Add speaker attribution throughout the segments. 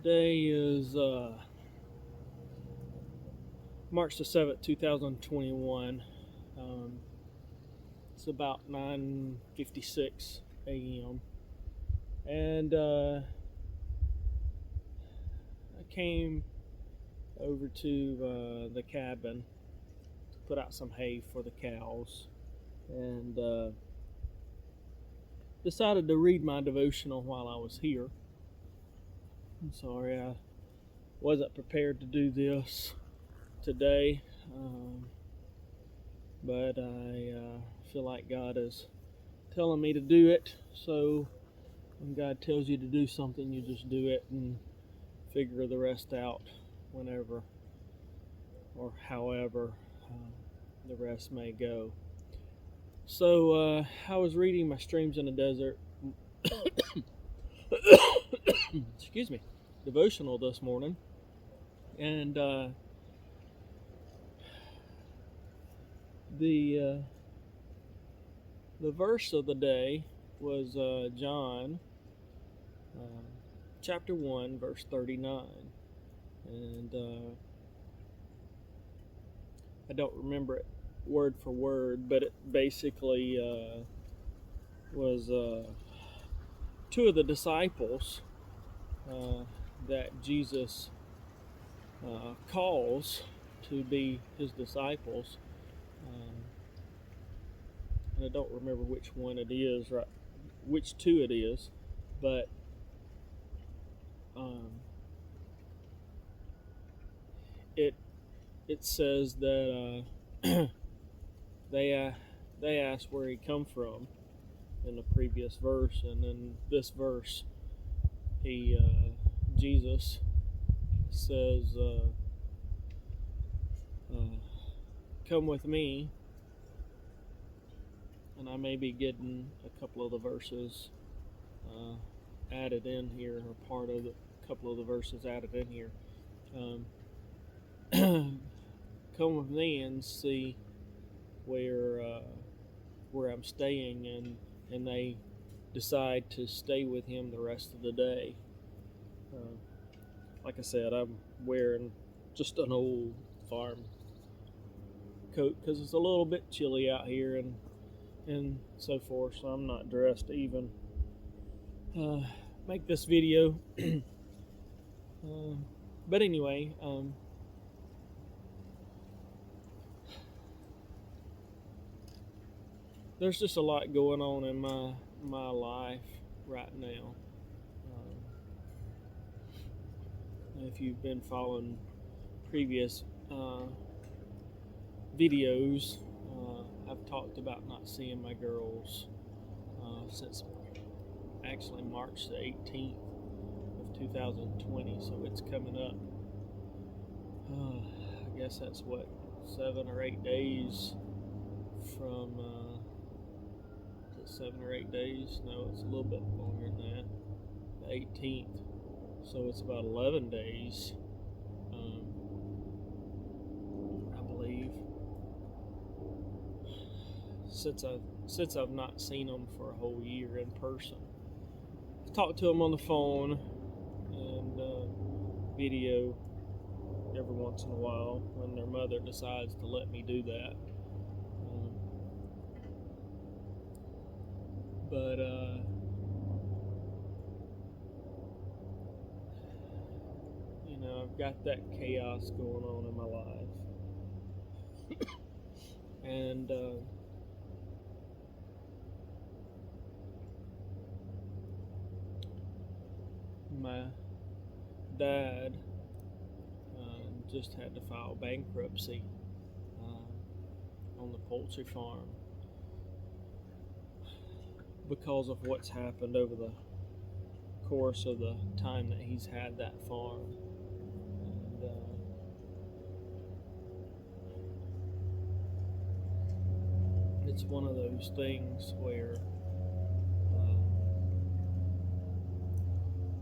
Speaker 1: Today is March the 7th, 2021. It's about 9:56 a.m. And I came over to the cabin to put out some hay for the cows and decided to read my devotional while I was here. I'm sorry I wasn't prepared to do this today, but I feel like God is telling me to do it. So when God tells you to do something, you just do it and figure the rest out whenever or however the rest may go. So I was reading my Streams in the Desert excuse me, devotional this morning, and the verse of the day was John chapter 1 verse 39, and I don't remember it word for word, but it basically was two of the disciples that Jesus calls to be his disciples. And I don't remember which one it is, right? Which two it is, but it says that they asked where he come from in the previous verse, and in this verse, Jesus says, "Come with me." And I may be getting a couple of the verses added in here, or part of a couple of the verses added in here. Come with me and see where I'm staying, and they decide to stay with him the rest of the day. Like I said, I'm wearing just an old farm coat because it's a little bit chilly out here and so forth, so I'm not dressed to even make this video. But anyway, there's just a lot going on in my life right now. If you've been following previous videos, I've talked about not seeing my girls since actually March the 18th of 2020, so it's coming up. I guess that's what, 7 or 8 days from 7 or 8 days. No, it's a little bit longer than that. The 18th, so it's about 11 days, I believe, since I've not seen them for a whole year in person. I've talked to them on the phone and video every once in a while when their mother decides to let me do that. But I've got that chaos going on in my life. And my dad just had to file bankruptcy on the poultry farm because of what's happened over the course of the time that he's had that farm. And it's one of those things where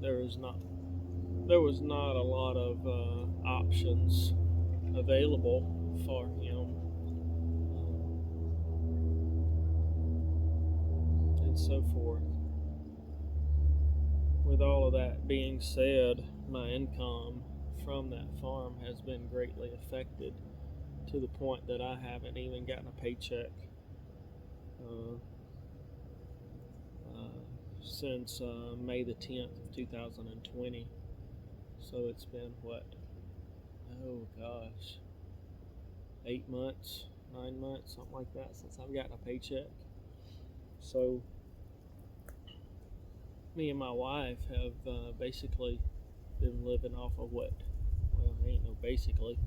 Speaker 1: there was not a lot of options available for him, and so forth. with all of that being said, my income from that farm has been greatly affected to the point that I haven't even gotten a paycheck since May the 10th of 2020. So it's been what? Oh gosh, 8 months, 9 months, something like that since I've gotten a paycheck. So me and my wife have basically been living off of what? Well, ain't no basically.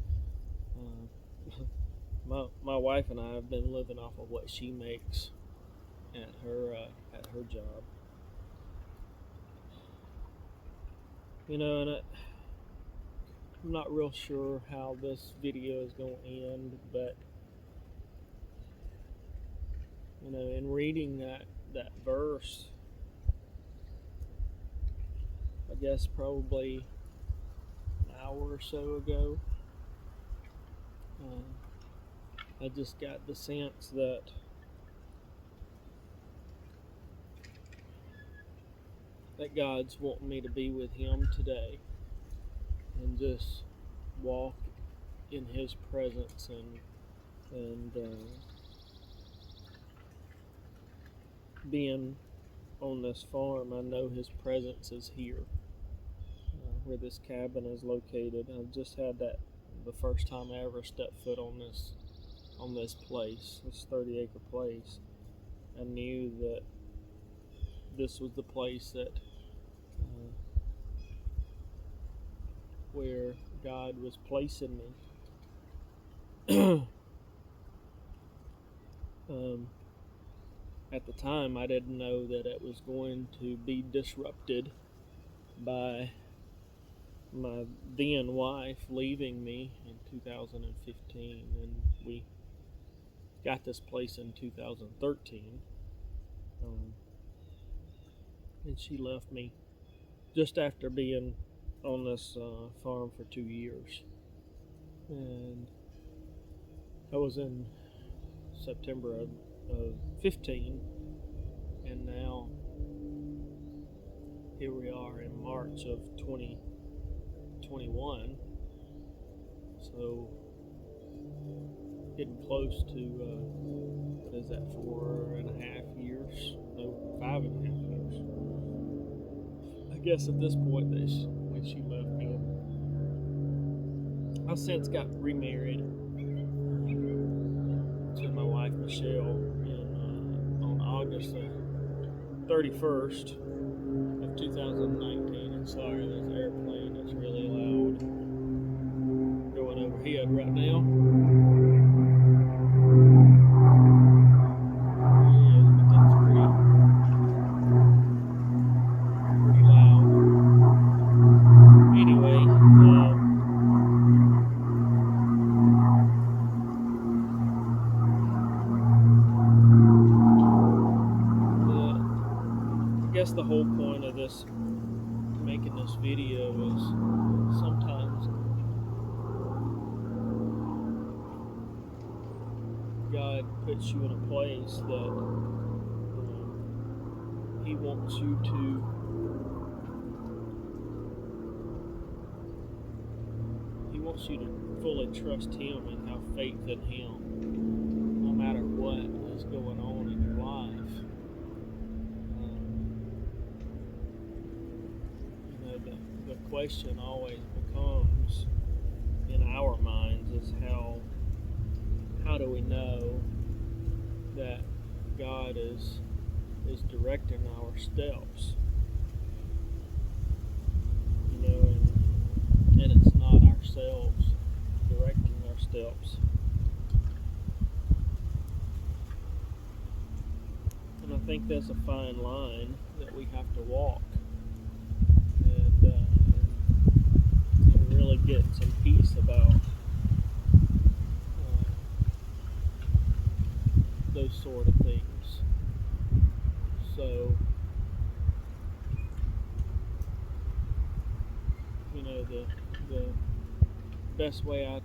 Speaker 1: My wife and I have been living off of what she makes at her job. And I'm not real sure how this video is going to end, but in reading that verse, I guess probably an hour or so ago, I just got the sense that God's wanting me to be with Him today and just walk in His presence and being on this farm. I know His presence is here, where this cabin is located. I've just had that the first time I ever stepped foot on this place, this 30-acre place. I knew that this was the place that where God was placing me. At the time, I didn't know that it was going to be disrupted by my then wife leaving me in 2015, and we got this place in 2013. And she left me just after being on this farm for 2 years. And that was in September of 15, and now here we are in March of 2021. So getting close to what is that, 4.5 years? No, 5.5 years. I guess at this point that when she left me. I've since got remarried to my wife Michelle on August 31st of 2019. And sorry, there's an airplane that's really loud going overhead right now. The whole point of making this video is sometimes God puts you in a place that He wants you to fully trust Him and have faith in Him no matter what is going on in your life. The question always becomes in our minds is how do we know that God is directing our steps? And it's not ourselves directing our steps. And I think there's a fine line that we have to walk. And really get some peace about those sort of things. So, the best way I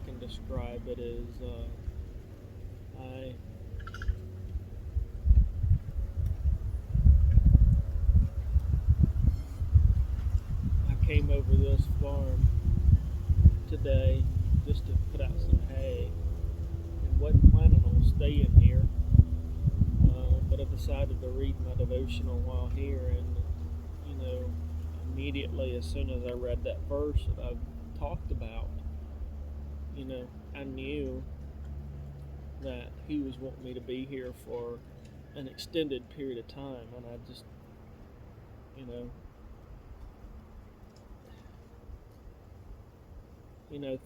Speaker 1: can describe it is came over this farm today just to put out some hay and wasn't planning on staying here, but I decided to read my devotional while here, and immediately as soon as I read that verse that I've talked about, I knew that he was wanting me to be here for an extended period of time, and I just,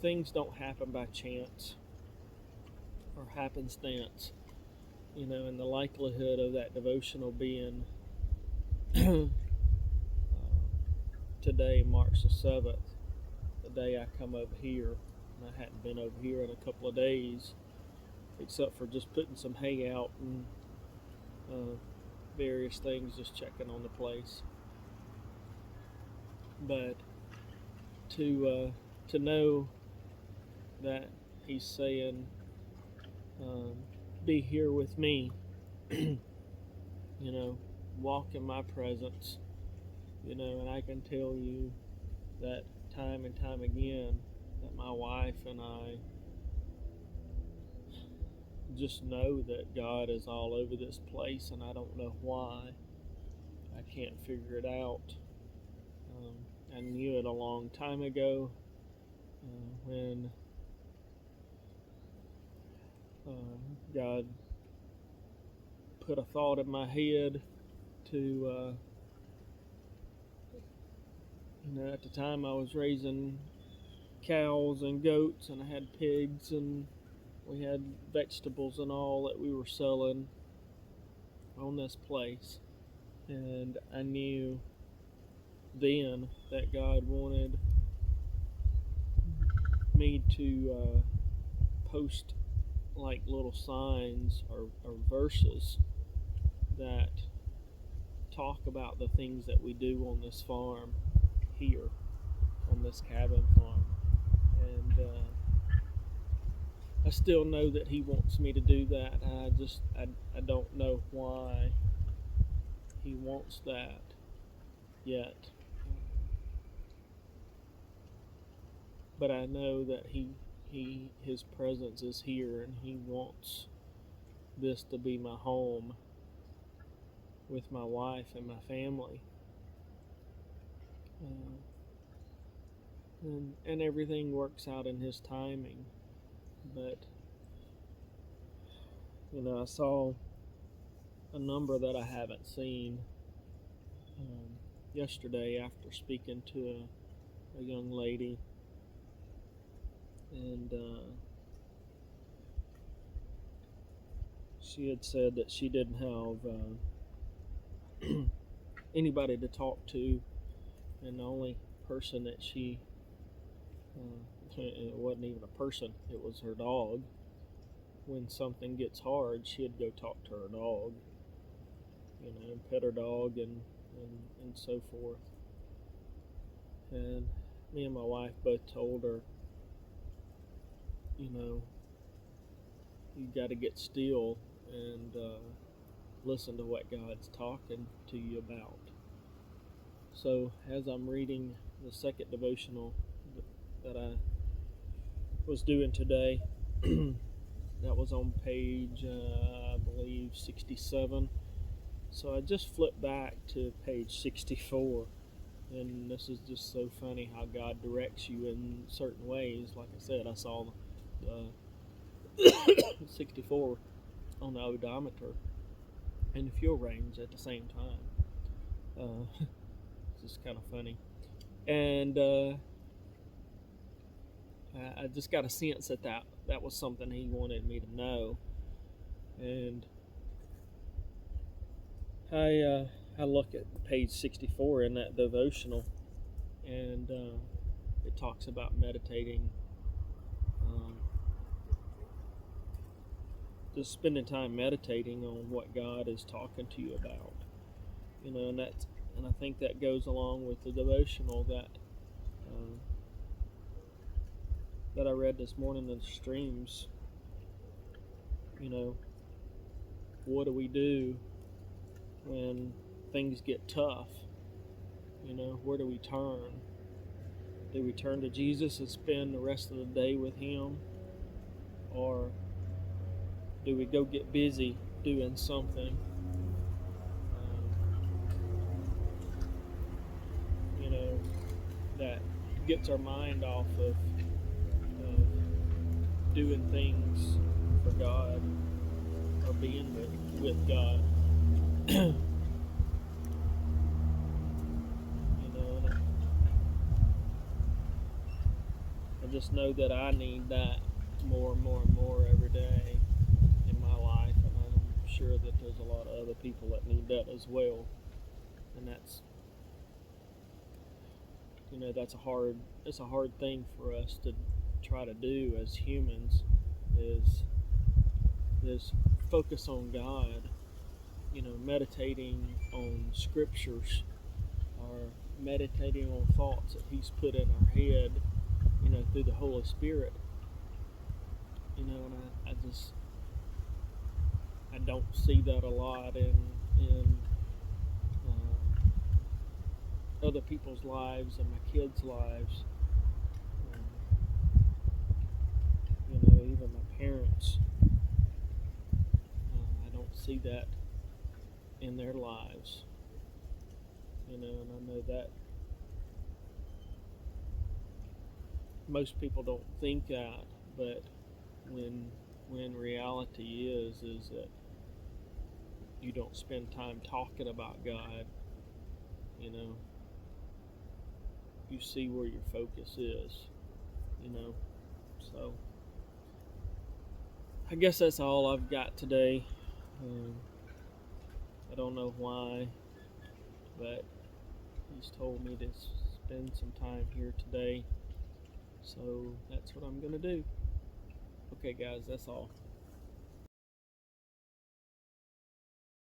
Speaker 1: things don't happen by chance or happenstance, and the likelihood of that devotional being today marks the 7th, the day I come over here, and I hadn't been over here in a couple of days, except for just putting some hay out and various things, just checking on the place. But to know that he's saying, be here with me, walk in my presence, and I can tell you that time and time again that my wife and I just know that God is all over this place, and I don't know why. I can't figure it out. I knew it a long time ago when God put a thought in my head to, at the time I was raising cows and goats, and I had pigs, and we had vegetables and all that we were selling on this place. And I knew then that God wanted me to post like little signs or verses that talk about the things that we do on this farm here, on this cabin farm. And I still know that he wants me to do that. I don't know why he wants that yet. But I know that his presence is here, and he wants this to be my home with my wife and my family. And everything works out in his timing. But I saw a number that I haven't seen yesterday after speaking to a young lady, and she had said that she didn't have anybody to talk to, and the only person that she it wasn't even a person, it was her dog. When something gets hard, she'd go talk to her dog, pet her dog and so forth. And me and my wife both told her, you got to get still and listen to what God's talking to you about. So as I'm reading the second devotional that I was doing today, that was on page, I believe, 67. So I just flipped back to page 64, and this is just so funny how God directs you in certain ways. Like I said, I saw the 64 on the odometer and the fuel range at the same time. It's just kind of funny. And I just got a sense that was something he wanted me to know. And I look at page 64 in that devotional, and it talks about meditating, just spending time meditating on what God is talking to you about, and I think that goes along with the devotional that I read this morning in the streams. What do we do when things get tough? Where do we turn? Do we turn to Jesus and spend the rest of the day with Him? Or do we go get busy doing something, you know, that gets our mind off of doing things for God or being with God? You know, and I just know that I need that more and more and more every day in my life, and I'm sure that there's a lot of other people that need that as well. And that's, you know, it's a hard thing for us to try to do as humans, is focus on God, you know, meditating on scriptures or meditating on thoughts that He's put in our head, you know, through the Holy Spirit. You know, and I don't see that a lot in other people's lives and my kids' lives. You know, even my parents. I don't see that in their lives. You know, and I know that most people don't think that, but when reality is that you don't spend time talking about God, you know, you see where your focus is, you know. So I guess that's all I've got today. I don't know why, but He's told me to spend some time here today, so that's what I'm gonna do. Okay, guys, that's all.